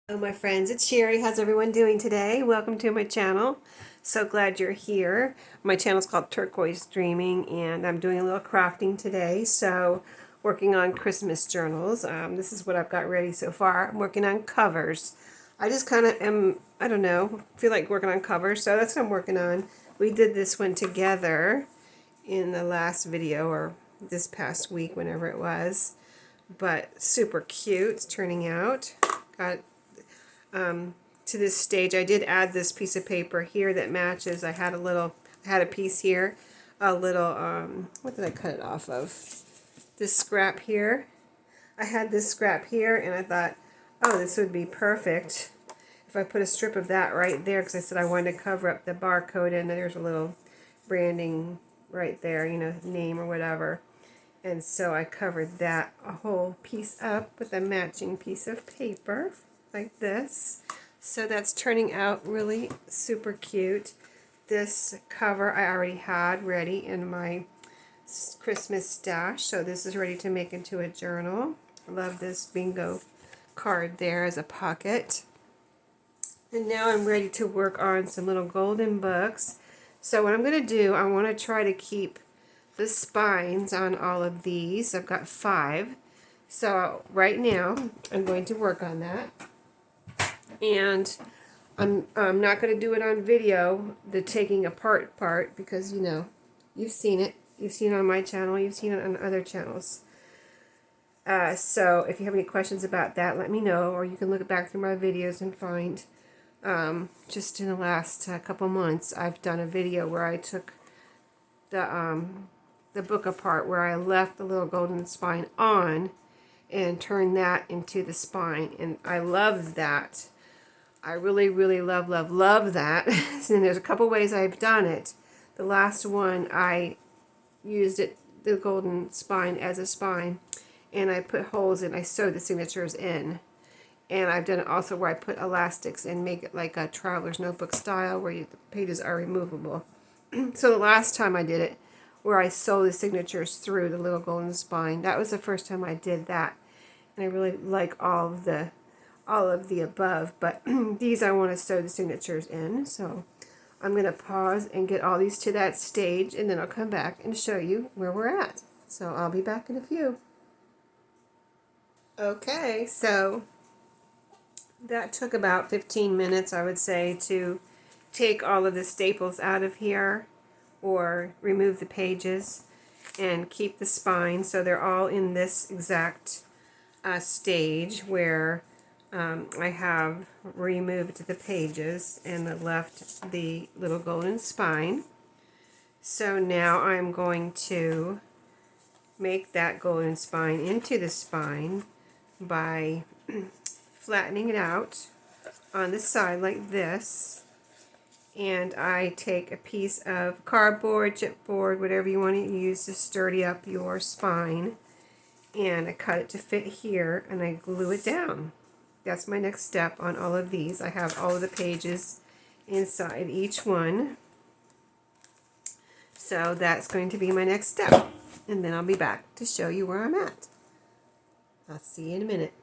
Hello my friends, it's Sheree. How's everyone doing today? Welcome to my channel. So glad you're here. My channel is called Turquoise Dreaming and I'm doing a little crafting today. So working on Christmas journals. This is what I've got ready so far. I'm working on covers. I just kind of am, I don't know, feel like working on covers. So that's what I'm working on. We did this one together in the last video or this past week, whenever it was. But super cute. It's turning out. Got to this stage. I did add this piece of paper here that matches. I had a piece here, a little, what did I cut it off of? This scrap here. I had this scrap here and I thought, oh, this would be perfect if I put a strip of that right there, because I said I wanted to cover up the barcode and there's a little branding right there, you know, name or whatever. And so I covered that a whole piece up with a matching piece of paper like this. So that's turning out really super cute. This cover I already had ready in my Christmas stash, so this is ready to make into a journal. I love this bingo card there as a pocket. And now I'm ready to work on some little golden books. So what I'm going to do, I want to try to keep the spines on all of these. I've got 5. So right now I'm going to work on that. And I'm not going to do it on video, the taking apart part, because, you know, you've seen it. You've seen it on my channel. You've seen it on other channels. So if you have any questions about that, let me know. Or you can look back through my videos and find, just in the last couple months, I've done a video where I took the book apart, where I left the little golden spine on and turned that into the spine. And I love that. I really, really love that. And there's a couple ways I've done it. The last one, I used it, the golden spine, as a spine, and I put holes in. I sewed the signatures in. And I've done it also where I put elastics and make it like a traveler's notebook style, where the pages are removable. So the last time I did it, where I sewed the signatures through the little golden spine, that was the first time I did that. And I really like all of the above, but these I want to sew the signatures in. So I'm going to pause and get all these to that stage, and then I'll come back and show you where we're at. So I'll be back in a few. Okay, so that took about 15 minutes, I would say, to take all of the staples out of here or remove the pages and keep the spine. So they're all in this exact stage where I have removed the pages and left the little golden spine. So now I'm going to make that golden spine into the spine by flattening it out on the side like this. And I take a piece of cardboard, chipboard, whatever you want to use to sturdy up your spine, and I cut it to fit here and I glue it down. That's my next step on all of these. I have all of the pages inside each one. So that's going to be my next step. And then I'll be back to show you where I'm at. I'll see you in a minute.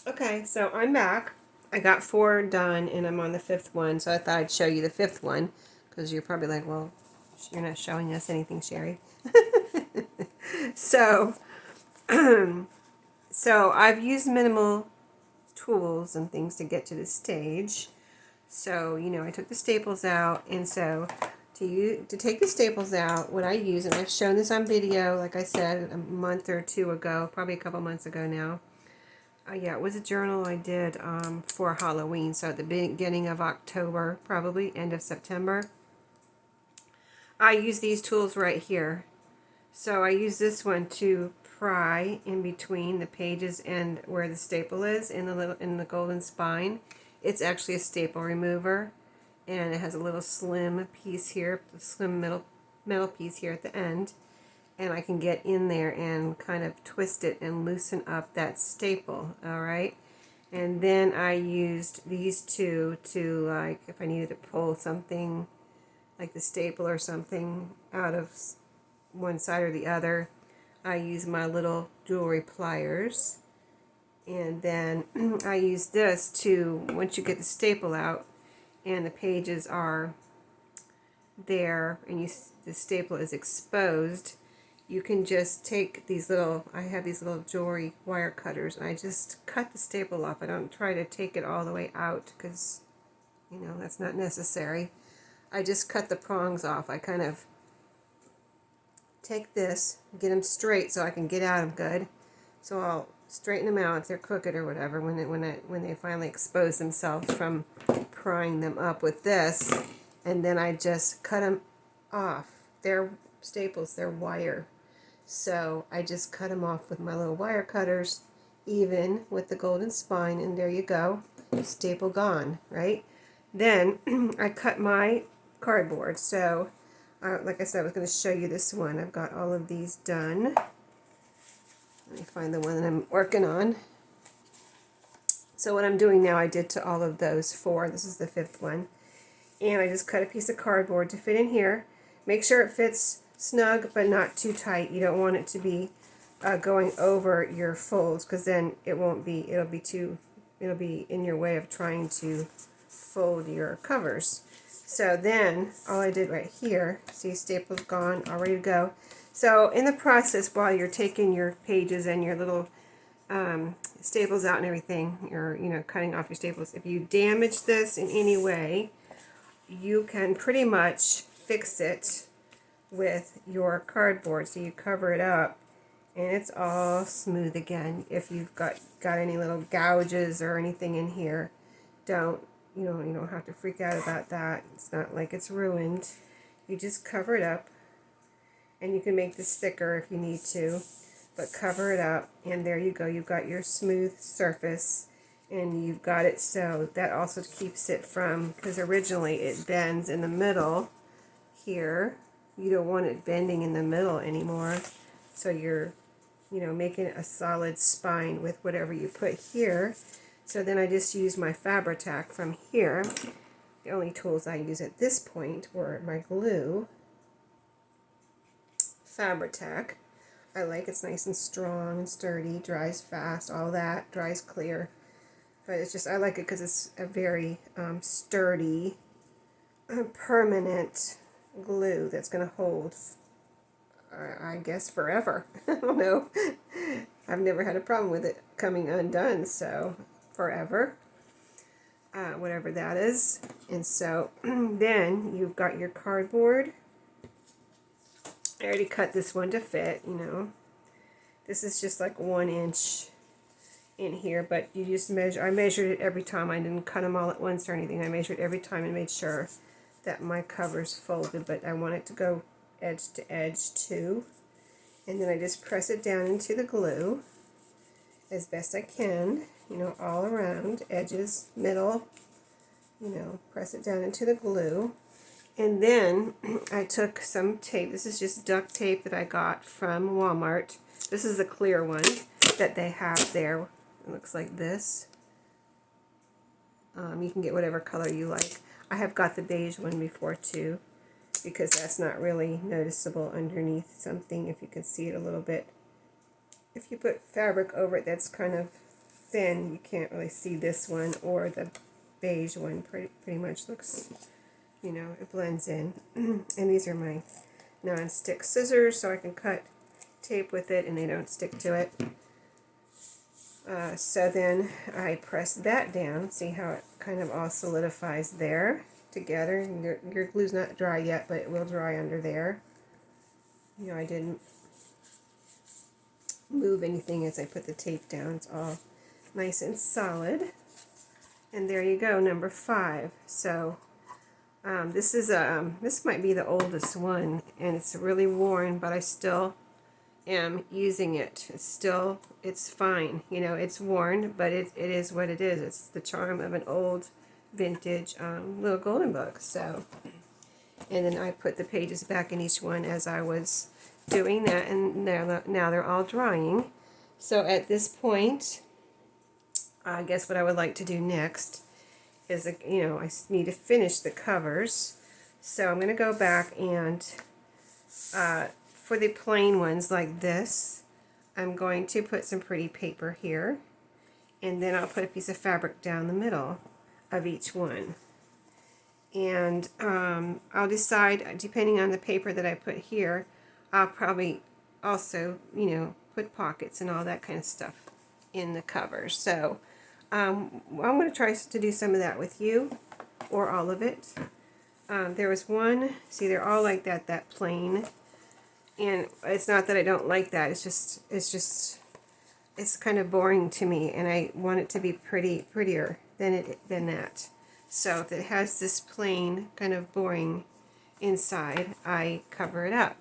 Okay, so I'm back. I got 4 done and I'm on the 5th one. So I thought I'd show you the 5th one, because you're probably like, well, you're not showing us anything, Sheree. So, so I've used minimal tools and things to get to this stage. So, you know, I took the staples out, and so to take the staples out, what I use, and I've shown this on video, like I said, a month or 2 ago, probably a couple months ago now. Yeah, it was a journal I did for Halloween, so at the beginning of October, probably end of September. I use these tools right here. So I use this one to pry in between the pages and where the staple is in the golden spine. It's actually a staple remover, and it has a little slim piece here, a slim metal piece here at the end, and I can get in there and kind of twist it and loosen up that staple. All right, and then I used these two to, like, if I needed to pull something like the staple or something out of one side or the other, I use my little jewelry pliers And then I use this to, once you get the staple out and the pages are there and the staple is exposed, you can just take these little, I have these little jewelry wire cutters, and I just cut the staple off. I don't try to take it all the way out because, you know, that's not necessary. I just cut the prongs off. I kind of take this, get them straight so I can get at them good. So I'll straighten them out if they're crooked or whatever when they finally expose themselves from prying them up with this, and then I just cut them off. They're staples, they're wire. So I just cut them off with my little wire cutters, even with the golden spine, and there you go, staple gone, right? Then I cut my cardboard. So like I said, I was going to show you this one. I've got all of these done. Let me find the one that I'm working on. So what I'm doing now, I did to all of those 4. This is the 5th one. And I just cut a piece of cardboard to fit in here. Make sure it fits snug, but not too tight. You don't want it to be going over your folds, because then it won't be, it'll be in your way of trying to fold your covers. So then all I did right here, see, staples gone, all ready to go. So in the process, while you're taking your pages and your little staples out and everything, you're, you know, cutting off your staples, if you damage this in any way, you can pretty much fix it with your cardboard. So you cover it up and it's all smooth again. If you've got any little gouges or anything in here, you don't have to freak out about that. It's not like it's ruined. You just cover it up, and you can make this thicker if you need to, but cover it up, and there you go. You've got your smooth surface, and you've got it so that also keeps it from, because originally it bends in the middle here. You don't want it bending in the middle anymore, so you're, you know, making a solid spine with whatever you put here. So then I just use my Fabri-Tac from here. The only tools I use at this point were my glue, Fabri-Tac. I like it's nice and strong and sturdy, dries fast, all that, dries clear. But it's just, I like it because it's a very sturdy, permanent glue that's going to hold, I guess, forever. I don't know. I've never had a problem with it coming undone, so forever, whatever that is. And so then you've got your cardboard. I already cut this one to fit, you know. This is just like 1 inch in here, but you just measure. I measured it every time. I didn't cut them all at once or anything. I measured every time and made sure that my cover's folded, but I want it to go edge to edge too. And then I just press it down into the glue as best I can, you know, all around, edges, middle, you know, press it down into the glue. And then I took some tape. This is just duct tape that I got from Walmart. This is the clear one that they have there. It looks like this. You can get whatever color you like. I have got the beige one before too, because that's not really noticeable underneath something, if you can see it a little bit. If you put fabric over it that's kind of thin, you can't really see this one, or the beige one pretty much looks, you know, it blends in. And these are my non-stick scissors, so I can cut tape with it and they don't stick to it. So then I press that down. See how it kind of all solidifies there together. Your glue's not dry yet, but it will dry under there. You know, I didn't move anything as I put the tape down. It's all nice and solid. And there you go, number 5. So this might be the oldest one, and it's really worn, but I still am using it. It's fine. You know, it's worn, but it is what it is. It's the charm of an old vintage little golden book. So, and then I put the pages back in each one as I was doing that, and now they're all drying. So at this point, I guess what I would like to do next is, you know, I need to finish the covers. So I'm going to go back and for the plain ones like this, I'm going to put some pretty paper here, and then I'll put a piece of fabric down the middle of each one. And I'll decide, depending on the paper that I put here, I'll probably also, put pockets and all that kind of stuff in the cover. So I'm going to try to do some of that with you, or all of it. There was one, see, they're all like that plain. And it's not that I don't like that, it's kind of boring to me, and I want it to be prettier than that. So if it has this plain, kind of boring inside, I cover it up.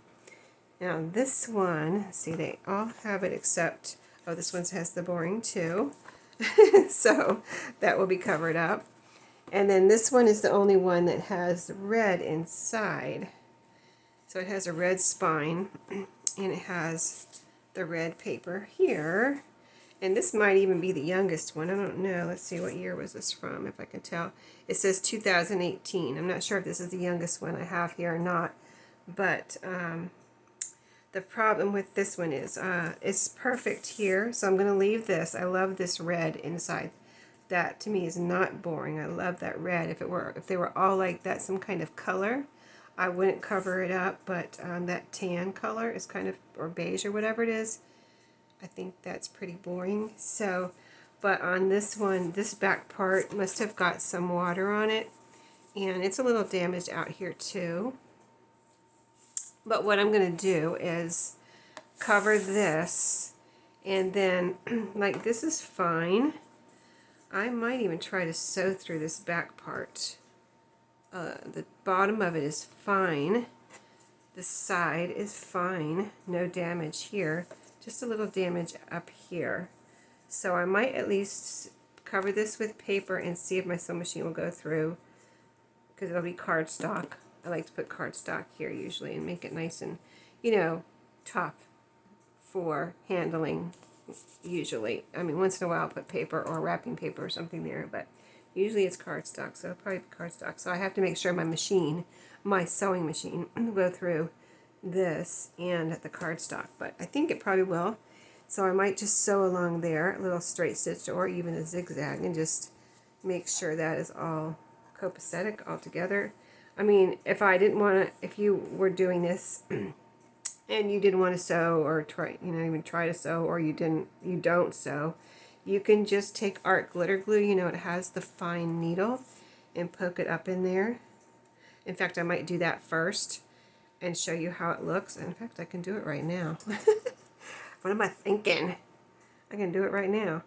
Now this one, see, they all have it except, oh, this one has the boring too. So that will be covered up. And then this one is the only one that has red inside. So it has a red spine, and it has the red paper here. And this might even be the youngest one. I don't know. Let's see, what year was this from, if I can tell. It says 2018. I'm not sure if this is the youngest one I have here or not. But the problem with this one is it's perfect here. So I'm going to leave this. I love this red inside. That to me is not boring. I love that red. If they were all like that, some kind of color, I wouldn't cover it up. But that tan color is kind of, or beige or whatever it is, I think that's pretty boring. So, but on this one, this back part must have got some water on it, and it's a little damaged out here too. But what I'm going to do is cover this, and then like this is fine. I might even try to sew through this back part. The bottom of it is fine. The side is fine. No damage here. Just a little damage up here. So I might at least cover this with paper and see if my sewing machine will go through, because it'll be cardstock. I like to put cardstock here usually and make it nice and, tough for handling usually. I mean, once in a while I'll put paper or wrapping paper or something there, but usually it's cardstock, so it'll probably be cardstock. So I have to make sure my sewing machine will go through this and the cardstock, but I think it probably will. So I might just sew along there, a little straight stitch or even a zigzag, and just make sure that is all copacetic all together. I mean, if you were doing this and you didn't want to sew or even try to sew, or you don't sew, you can just take art glitter glue, it has the fine needle, and poke it up in there. In fact, I might do that first and show you how it looks. In fact, I can do it right now. What am I thinking? I can do it right now.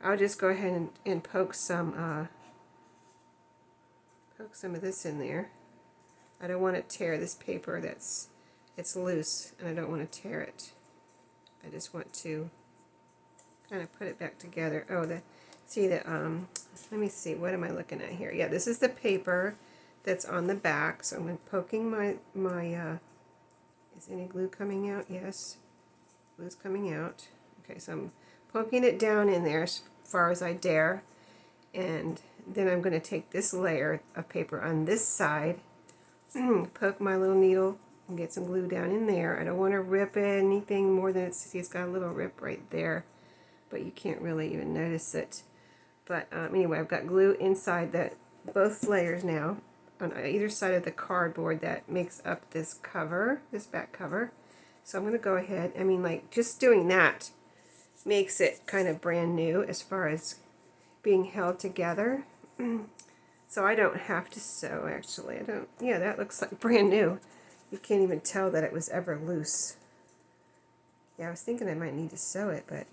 I'll just go ahead and poke some of this in there. I don't want to tear this paper. It's loose, and I don't want to tear it. I just want to kind of put it back together. Oh, let me see, what am I looking at here? Yeah, this is the paper that's on the back. So I'm poking my is any glue coming out? Yes, glue's coming out. Okay, so I'm poking it down in there as far as I dare, and then I'm going to take this layer of paper on this side, poke my little needle and get some glue down in there. I don't want to rip anything more than it's got a little rip right there, but you can't really even notice it. But anyway, I've got glue inside both layers now on either side of the cardboard that makes up this cover, this back cover. So I'm going to go ahead, just doing that makes it kind of brand new as far as being held together. So I don't have to sew, actually. Yeah, that looks like brand new. You can't even tell that it was ever loose. Yeah, I was thinking I might need to sew it, but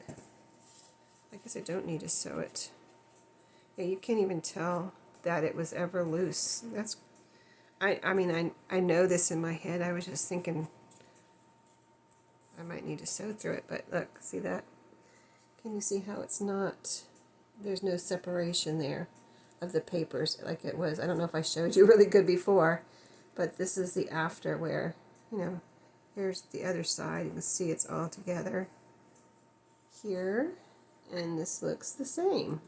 I guess I don't need to sew it. Yeah, you can't even tell that it was ever loose. I know this in my head. I was just thinking I might need to sew through it, but look, see that? Can you see how it's not, there's no separation there of the papers like it was. I don't know if I showed you really good before, but this is the after where, here's the other side. You can see it's all together here, and this looks the same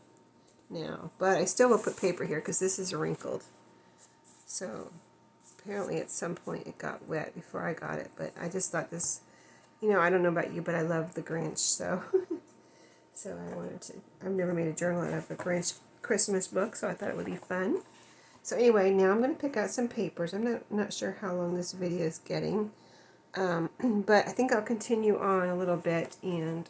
now. But I still will put paper here because this is wrinkled. So apparently at some point it got wet before I got it, but I just thought this, I don't know about you, but I love the Grinch, so So I wanted to, I've never made a journal out of a Grinch Christmas book, so I thought it would be fun. So anyway, now I'm going to pick out some papers. I'm not sure how long this video is getting, but I think I'll continue on a little bit and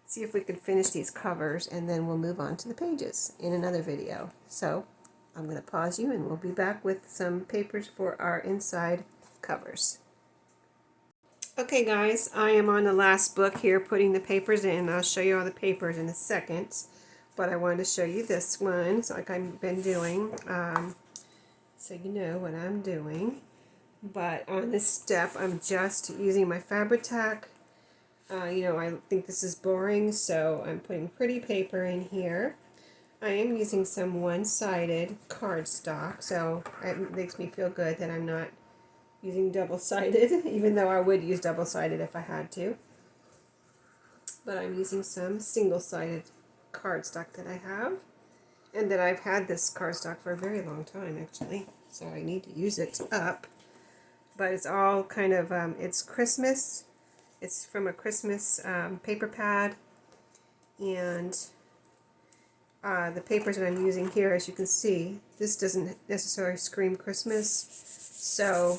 see if we can finish these covers, and then we'll move on to the pages in another video. So I'm going to pause you and we'll be back with some papers for our inside covers. Okay guys, I am on the last book here putting the papers in. I'll show you all the papers in a second, but I wanted to show you this one, so like I've been doing, so you know what I'm doing. But on this step, I'm just using my Fabri-Tac. You know, I think this is boring, so I'm putting pretty paper in here. I am using some one-sided cardstock, so it makes me feel good that I'm not using double-sided, even though I would use double-sided if I had to. But I'm using some single-sided cardstock that I have, and that I've had this cardstock for a very long time, actually, so I need to use it up. But it's all kind of, it's Christmas. It's from a Christmas paper pad, and the papers that I'm using here, as you can see, this doesn't necessarily scream Christmas, so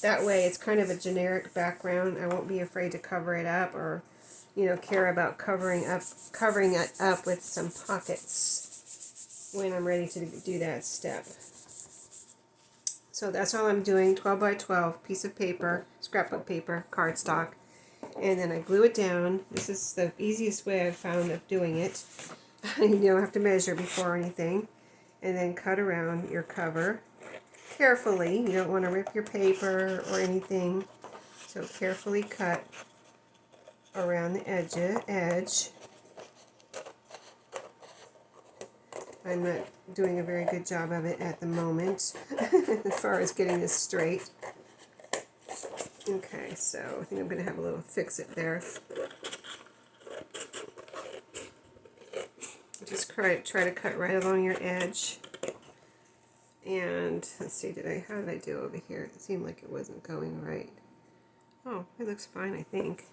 that way it's kind of a generic background. I won't be afraid to cover it up, or you know, care about covering it up with some pockets when I'm ready to do that step. So that's all I'm doing, 12 by 12 piece of paper, scrapbook paper, cardstock, and then I glue it down. This is the easiest way I've found of doing it. You don't have to measure before anything. And then cut around your cover carefully. You don't want to rip your paper or anything, so carefully cut around the edge. I'm not doing a very good job of it at the moment as far as getting this straight. Okay, so I think I'm going to have a little fix-it there. Just try to cut right along your edge. And let's see, how did I do over here? It seemed like it wasn't going right. Oh, it looks fine, I think.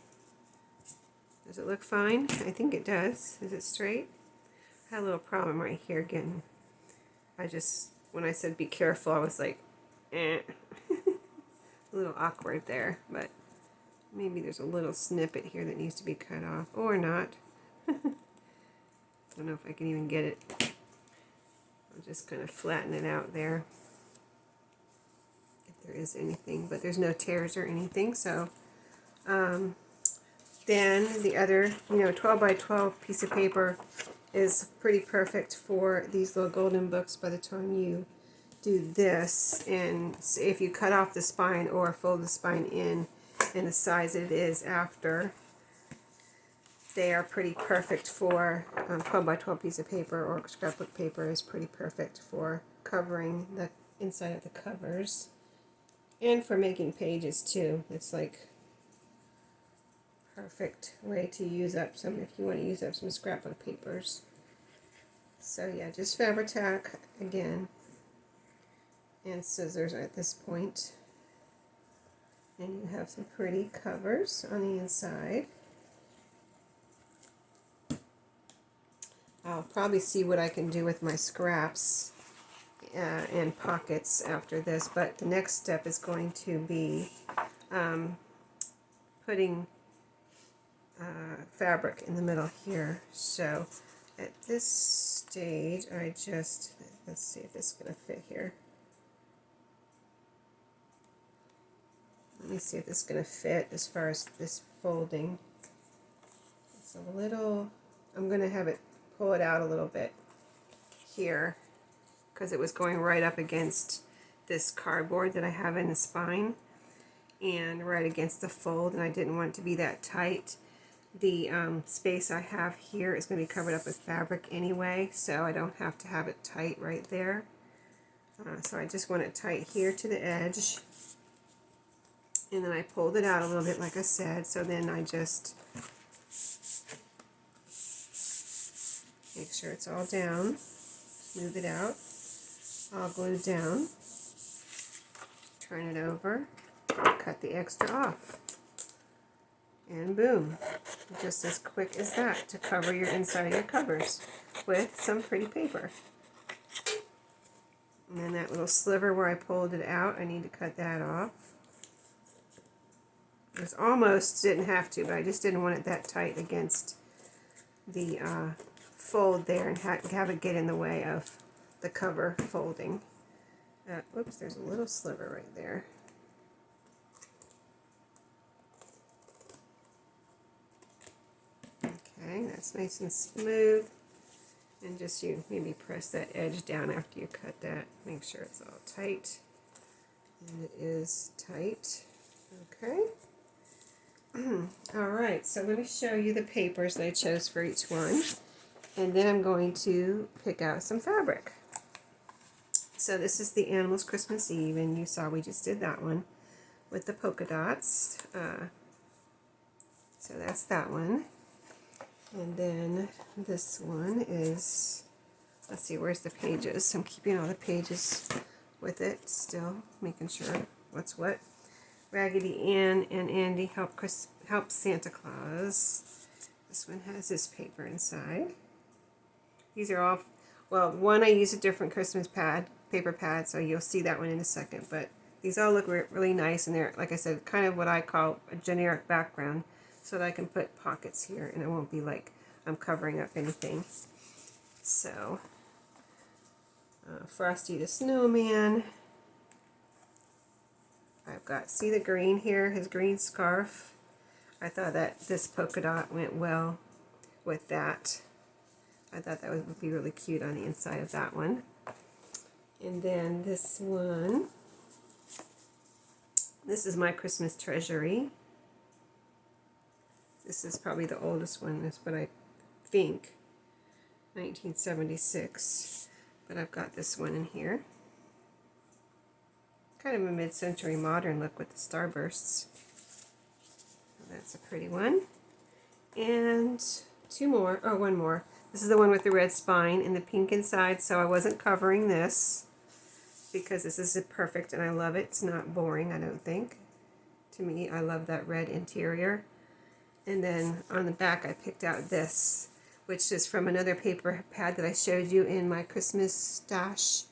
Does it look fine? I think it does. Is it straight? I had a little problem right here again. When I said be careful, I was like, eh. A little awkward there, but maybe there's a little snippet here that needs to be cut off, or not. I don't know if I can even get it. I'll just kind of flatten it out there, if there is anything, but there's no tears or anything. So then the other, 12 by 12 piece of paper is pretty perfect for these little golden books by the time you do this. And if you cut off the spine or fold the spine in the size it is after, they are pretty perfect for 12 by 12 piece of paper, or scrapbook paper is pretty perfect for covering the inside of the covers, and for making pages too. It's like perfect way to use up some, if you want to use up some scrapbook papers. So yeah, just Fabri-Tac again and scissors at this point, and you have some pretty covers on the inside. I'll probably see what I can do with my scraps and pockets after this, but the next step is going to be putting fabric in the middle here. So at this stage, let's see if this is going to fit here. Let me see if this is going to fit as far as this folding. It's a little, I'm going to have it pull it out a little bit here, because it was going right up against this cardboard that I have in the spine and right against the fold, and I didn't want it to be that tight. The space I have here is going to be covered up with fabric anyway, so I don't have to have it tight right there. So I just want it tight here to the edge, and then I pulled it out a little bit like I said, so then I just make sure it's all down, smooth it out, all glued down, turn it over, cut the extra off. And boom, just as quick as that to cover your inside of your covers with some pretty paper. And then that little sliver where I pulled it out, I need to cut that off. It was almost didn't have to, but I just didn't want it that tight against the fold there and have it get in the way of the cover folding. Oops, there's a little sliver right there. Okay, that's nice and smooth. And just you maybe press that edge down after you cut that. Make sure it's all tight. And it is tight. Okay. Alright, so let me show you the papers that I chose for each one. And then I'm going to pick out some fabric. So this is the Animals Christmas Eve, and you saw we just did that one with the polka dots. So that's that one. And then this one is, let's see, where's the pages? I'm keeping all the pages with it still, making sure what's what. Raggedy Ann and Andy help Santa Claus. This one has this paper inside. These are all, well, one I use a different Christmas paper pad, so you'll see that one in a second. But these all look really nice, and they're, like I said, kind of what I call a generic background, so that I can put pockets here, and it won't be like I'm covering up anything. So, Frosty the Snowman. I've got, see the green here, his green scarf. I thought that this polka dot went well with that. I thought that would be really cute on the inside of that one. And then this one, this is my Christmas treasury. This is probably the oldest one, that's what I think, 1976. But I've got this one in here. Kind of a mid-century modern look with the starbursts. That's a pretty one. And one more. This is the one with the red spine and the pink inside, so I wasn't covering this because this is perfect and I love it. It's not boring, I don't think. To me, I love that red interior. And then on the back I picked out this, which is from another paper pad that I showed you in my Christmas stash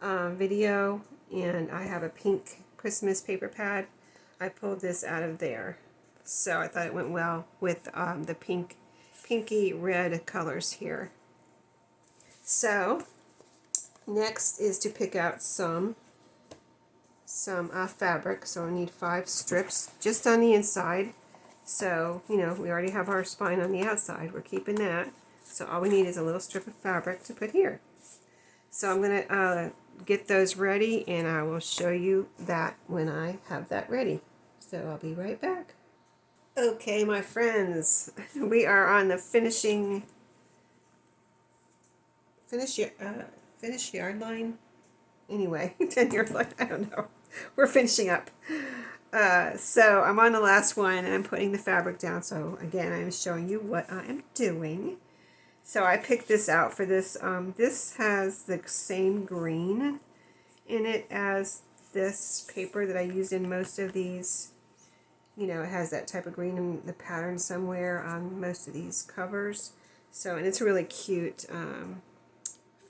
video. And I have a pink Christmas paper pad. I pulled this out of there. So I thought it went well with the pinky red colors here. So next is to pick out some fabric. So I need 5 strips just on the inside. So, you know, we already have our spine on the outside. We're keeping that. So all we need is a little strip of fabric to put here. So I'm going to get those ready, and I will show you that when I have that ready. So I'll be right back. Okay, my friends, we are on the finish yard line. Anyway, 10-yard line, I don't know. We're finishing up. So I'm on the last one, and I'm putting the fabric down. So again, I'm showing you what I am doing. So I picked this out for this. This has the same green in it as this paper that I used in most of these. You know, it has that type of green in the pattern somewhere on most of these covers. So, and it's a really cute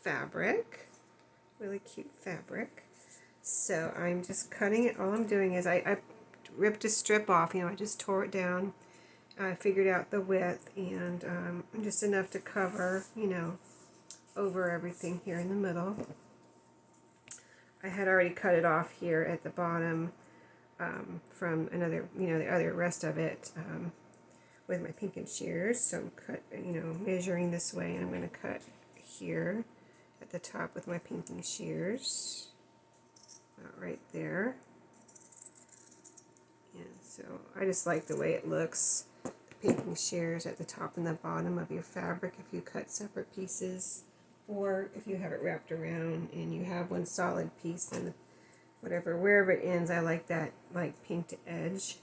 fabric. Really cute fabric. So I'm just cutting it. All I'm doing is I ripped a strip off. You know, I just tore it down. I figured out the width, and just enough to cover, you know, over everything here in the middle. I had already cut it off here at the bottom from another, you know, the other rest of it with my pinking shears. So I'm measuring this way, and I'm going to cut here at the top with my pinking shears. About right there. And so I just like the way it looks. Pinking shears at the top and the bottom of your fabric if you cut separate pieces, or if you have it wrapped around and you have one solid piece, and wherever it ends, I like that pinked edge.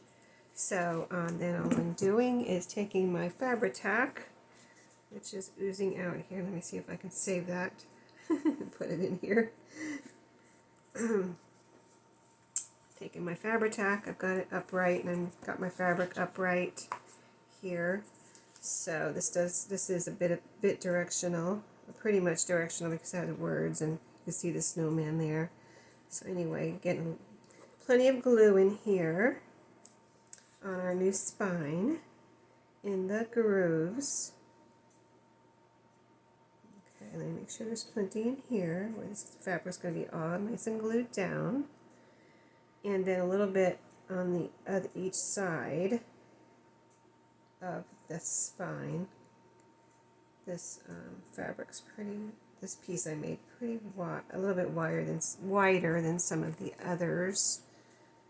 So then all I'm doing is taking my Fabri-Tac, which is oozing out here. Let me see if I can save that and put it in here. taking my Fabri-Tac, I've got it upright, and I've got my fabric upright here. So this is a bit directional, pretty much directional because it has words, and you see the snowman there. So anyway, getting plenty of glue in here on our new spine in the grooves. Okay, let me make sure there's plenty in here where this fabric's going to be all nice and glued down. And then a little bit on the other each side of the spine. This fabric's pretty. This piece I made pretty wide, a little bit wider than some of the others.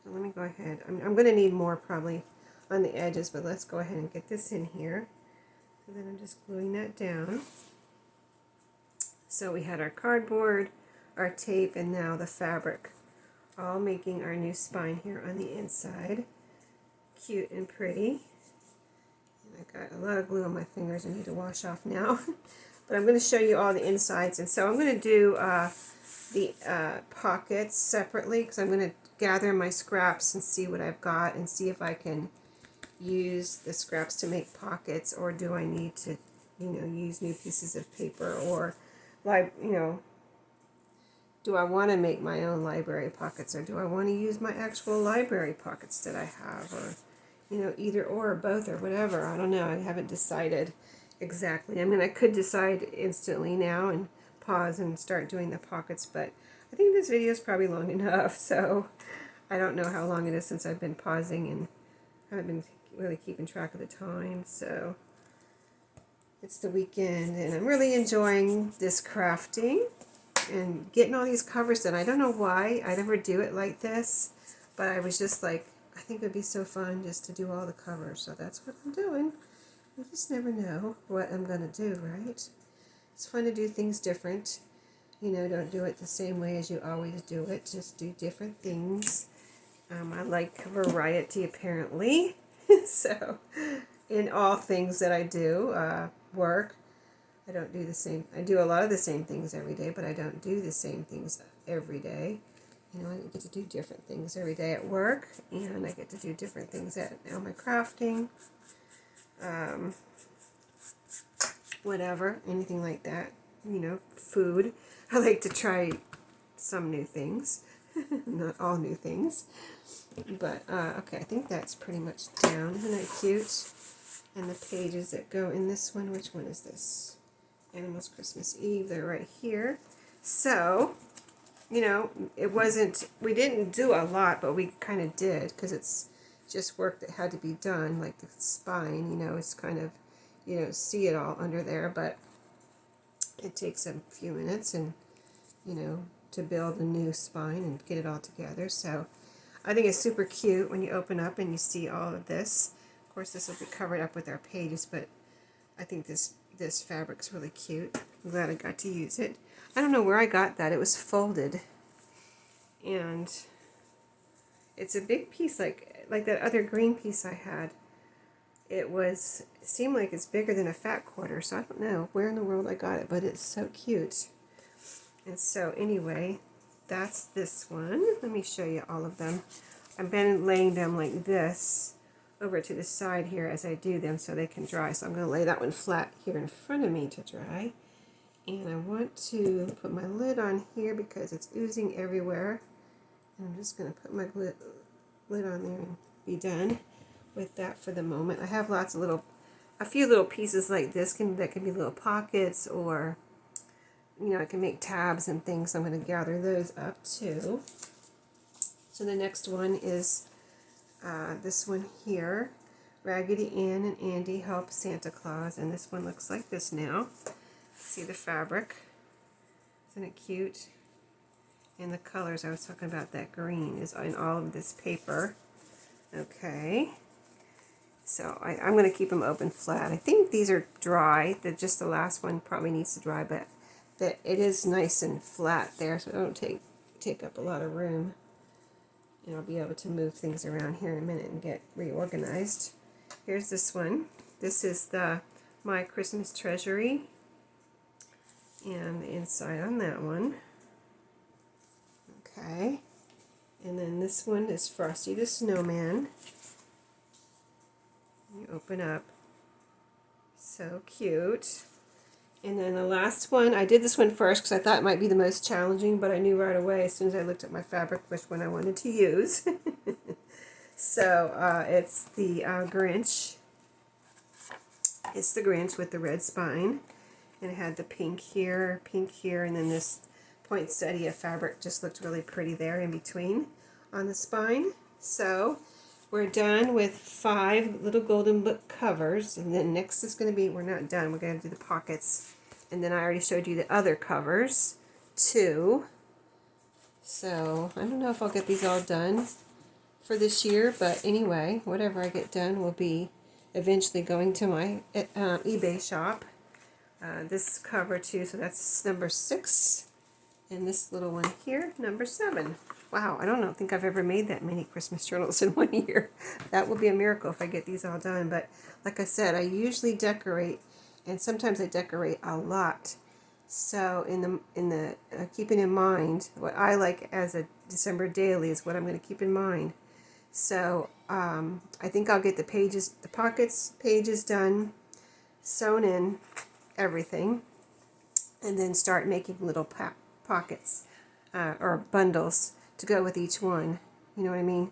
So let me go ahead. I'm going to need more probably on the edges, but let's go ahead and get this in here. So then I'm just gluing that down. So we had our cardboard, our tape, and now the fabric, all making our new spine here on the inside. Cute and pretty. And I got a lot of glue on my fingers I need to wash off now. But I'm going to show you all the insides. And so I'm going to do the pockets separately because I'm going to gather my scraps and see what I've got and see if I can use the scraps to make pockets, or do I need to, use new pieces of paper, or do I want to make my own library pockets, or do I want to use my actual library pockets that I have, or either or both or whatever. I don't know. I haven't decided exactly. I mean, I could decide instantly now and pause and start doing the pockets, but I think this video is probably long enough, so I don't know how long it is since I've been pausing and haven't been really keeping track of the time. So it's the weekend and I'm really enjoying this crafting and getting all these covers done. I don't know why I never do it like this, but I was just like, I think it would be so fun just to do all the covers, so that's what I'm doing. You just never know what I'm going to do, right? It's fun to do things different. Don't do it the same way as you always do it. Just do different things. I like variety, apparently. So, in all things that I do, work, I don't do the same. I do a lot of the same things every day, but I don't do the same things every day. I get to do different things every day at work, and I get to do different things at my crafting. Whatever, anything like that. Food. I like to try some new things. Not all new things. But, okay, I think that's pretty much down. Isn't that cute? And the pages that go in this one, which one is this? Animals Christmas Eve, they're right here. So, it wasn't, we didn't do a lot, but we kind of did, because it's just work that had to be done, like the spine, it's kind of, see it all under there, but it takes a few minutes and, to build a new spine and get it all together. So I think it's super cute when you open up and you see all of this. Of course, this will be covered up with our pages, but I think this fabric's really cute. I'm glad I got to use it. I don't know where I got that. It was folded, and it's a big piece, like that other green piece I had. It seemed like it's bigger than a fat quarter, so I don't know where in the world I got it, but it's so cute. And so anyway, that's this one. Let me show you all of them. I've been laying them like this over to the side here as I do them so they can dry. So I'm going to lay that one flat here in front of me to dry. And I want to put my lid on here because it's oozing everywhere. And I'm just going to put my lid on there and be done with that for the moment. I have a few little pieces like this that can be little pockets, or I can make tabs and things. So I'm going to gather those up too. So the next one is this one here, Raggedy Ann and Andy Help Santa Claus, and this one looks like this now. See the fabric? Isn't it cute? And the colors, I was talking about, that green is in all of this paper. Okay. So I'm going to keep them open flat. I think these are dry. Just the last one probably needs to dry, but it is nice and flat there, so it don't take up a lot of room. And I'll be able to move things around here in a minute and get reorganized. Here's this one. This is my Christmas Treasury. And the inside on that one. Okay. And then this one is Frosty the Snowman. You open up. So cute. And then the last one, I did this one first because I thought it might be the most challenging, but I knew right away as soon as I looked at my fabric which one I wanted to use. So it's the Grinch. It's the Grinch with the red spine. And it had the pink here, and then this poinsettia fabric just looked really pretty there in between on the spine. So we're done with 5 little golden book covers, and then next is going to be, we're not done, we're going to do the pockets, and then I already showed you the other covers too. So I don't know if I'll get these all done for this year, but anyway, whatever I get done will be eventually going to my eBay shop. This cover too, so that's number 6, and this little one here, number 7. Wow, I don't think I've ever made that many Christmas journals in one year. That will be a miracle if I get these all done. But like I said, I usually decorate, and sometimes I decorate a lot. So in the keeping in mind what I like as a December daily is what I'm going to keep in mind. So I think I'll get the pockets pages done, sewn in, everything, and then start making little pockets or bundles to go with each one. You know what I mean?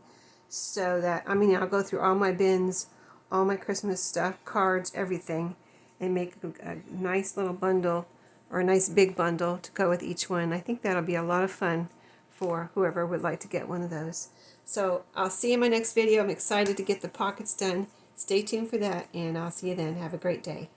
So that, I'll go through all my bins, all my Christmas stuff, cards, everything, and make a nice little bundle or a nice big bundle to go with each one. I think that'll be a lot of fun for whoever would like to get one of those. So I'll see you in my next video. I'm excited to get the pockets done. Stay tuned for that, and I'll see you then. Have a great day.